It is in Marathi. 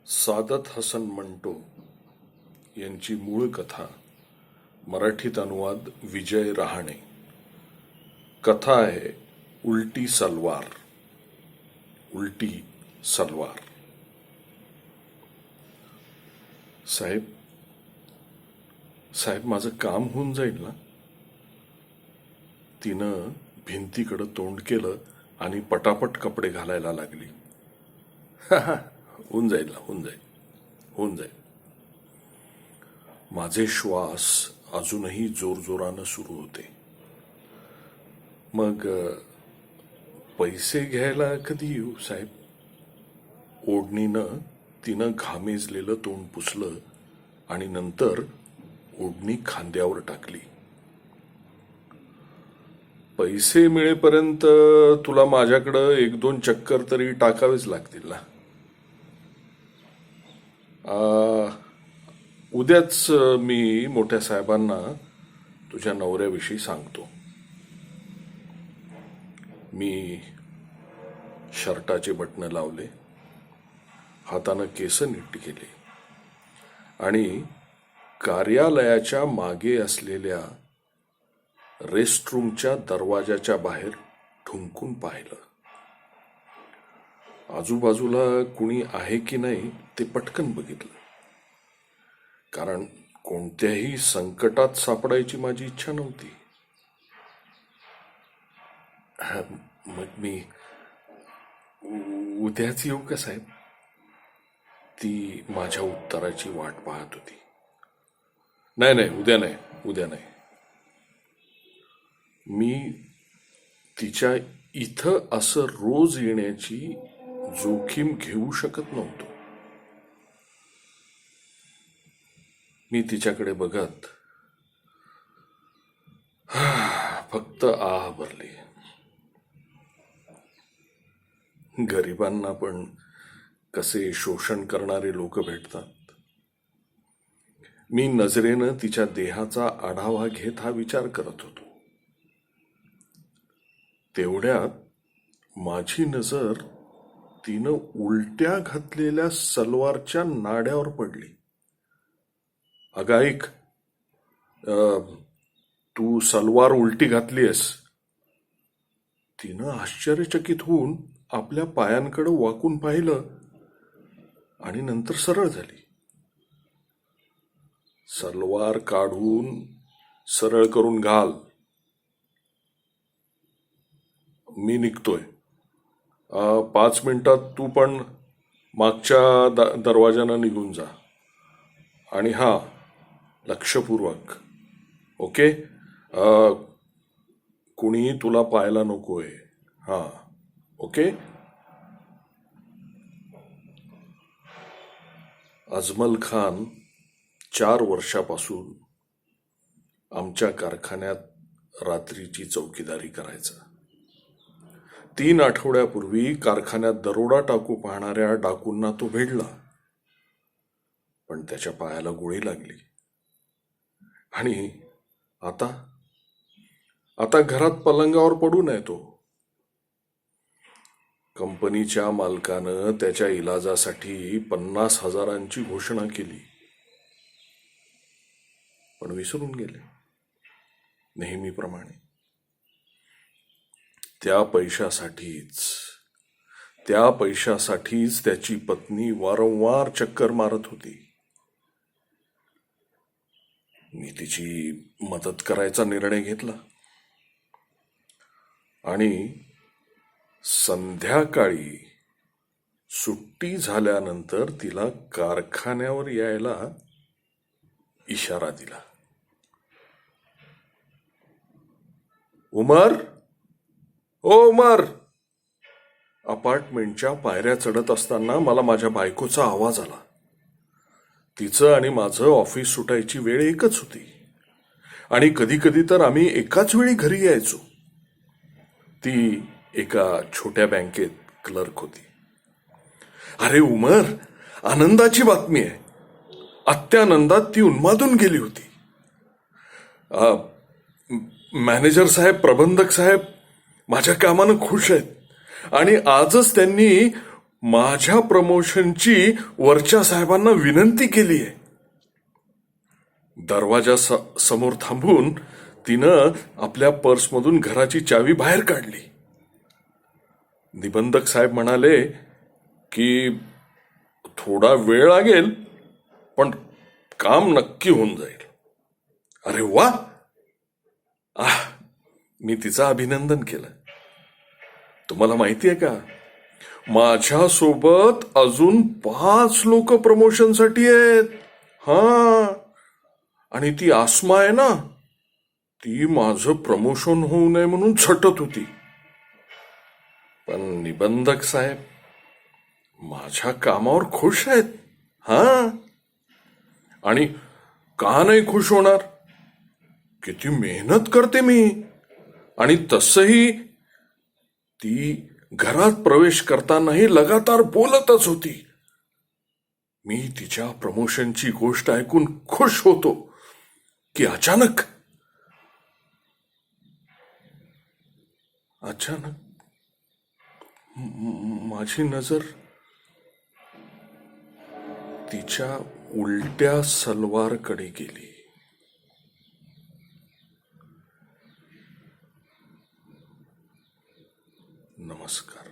सादत हसन मंटो यांची मूळ कथा, मराठीत अनुवाद विजय रहाणे. कथा आहे उलटी सलवार. उलटी सलवार. साहेब साहेब माझं काम होऊन जाईल ना? तिनं भिंतीकडे तोंड केलं आणि पटापट कपडे घालायला लागली. होऊन जाईल ना, होऊन जाईल, होऊन जाईल. माझे श्वास अजूनही जोरजोरानं सुरू होते. मग पैसे घ्यायला कधी येऊ साहेब? ओढणीनं तिनं घामेजलेलं तोंड पुसलं आणि नंतर ओढणी खांद्यावर टाकली. पैसे मिळेपर्यंत तुला माझ्याकडं 1-2 चक्कर तरी टाकावेच लागतील ना. उद्याच मी मोठ्या साहेबांना तुझ्या नवऱ्याविषयी सांगतो. मी शर्टाचे बटणं लावले, हातानं केस नीट केली आणि कार्यालयाच्या मागे असलेल्या रेस्टरूमच्या दरवाजाच्या बाहेर ठुंकून पाहिलं. आजूबाजूला कुणी आहे की नाही ते पटकन बघितलं, कारण कोणत्याही संकटात सापडायची माझी इच्छा नव्हती. मग मी उद्याच येऊ का साहेब? ती माझ्या उत्तराची वाट पाहत होती. नाही नाही, उद्या नाही, उद्या नाही. मी तिच्या इथं असं रोज येण्याची जोखीम घेऊ शकत नव्हतो. मी तिच्याकडे बघत फक्त आह भरली. गरिबांना पण कसे शोषण करणारे लोक भेटतात. मी नजरेनं तिच्या देहाचा आढावा घेत हा विचार करत होतो. तेवढ्यात माझी नजर तिनं उलट्या घातलेल्या सलवारच्या नाड्यावर पडली. अगं ऐक, तू सलवार उलटी घातलीयस. तिनं आश्चर्यचकित होऊन आपल्या पायांकडे वाकून पाहिलं आणि नंतर सरळ झाली. सलवार काढून सरळ करून घाल. मी निघतोय. 5 मिनिटात तू पण मागच्या दरवाजानं निघून जा. आणि हा, लक्षपूर्वक. ओके? कुणी तुला पाहायला नकोय. हा, ओके? अजमल खान 4 वर्षापासून आमच्या कारखान्यात रात्रीची चौकीदारी करायचा. 3 आठवड्यापूर्वी कारखान्यात दरोडा टाकू पाहणाऱ्या डाकूंना तो भिडला, पण त्याच्या पायाला गोळी लागली. आणि आता घरात पलंगावर पडून आहे तो. कंपनीच्या मालकानं त्याच्या इलाजासाठी 50,000ची घोषणा केली, पण विसरून गेले नेहमीप्रमाणे. त्या पैशासाठीच त्याची पत्नी वारंवार चक्कर मारत होती. मी तिची मदत करायचा निर्णय घेतला आणि संध्याकाळी सुट्टी झाल्यानंतर तिला कारखान्यावर यायला इशारा दिला. उमर, ओ उमर. अपार्टमेंटच्या पायऱ्या चढत असताना मला माझ्या बायकोचा आवाज आला. तिचं आणि माझं ऑफिस सुटायची वेळ एकच होती आणि कधी कधी तर आम्ही एकाच वेळी घरी यायचो. ती एका छोट्या बँकेत क्लर्क होती. अरे उमर, आनंदाची बातमी आहे. अत्यानंदात ती उन्मादून गेली होती. मॅनेजर साहेब, प्रबंधक साहेब माझ्या कामानं खुश आहेत आणि आजच त्यांनी माझ्या प्रमोशनची वरच्या साहेबांना विनंती केली आहे. दरवाजा समोर थांबून तिनं आपल्या पर्समधून घराची चावी बाहेर काढली. निबंधक साहेब म्हणाले की थोडा वेळ लागेल, पण काम नक्की होऊन जाईल. अरे वा. मी तिचं अभिनंदन केलं. तुम्हाला माहिती आहे का, माझ्यासोबत अजून 5 लोक प्रमोशनसाठी आहेत. आणि ती आसमा आहे ना, ती माझं प्रमोशन होऊ नये म्हणून झटत होती. पण निबंधक साहेब माझ्या कामावर खुश आहेत. आणि का नाही खुश होणार? किती मेहनत करते मी. आणि तसही ती घरात प्रवेश करतानाही लगातार बोलतच होती. मी तिच्या प्रमोशनची गोष्ट ऐकून खुश होतो की अचानक माझी नजर तिच्या उलट्या सलवारकडे गेली. नमस्कार.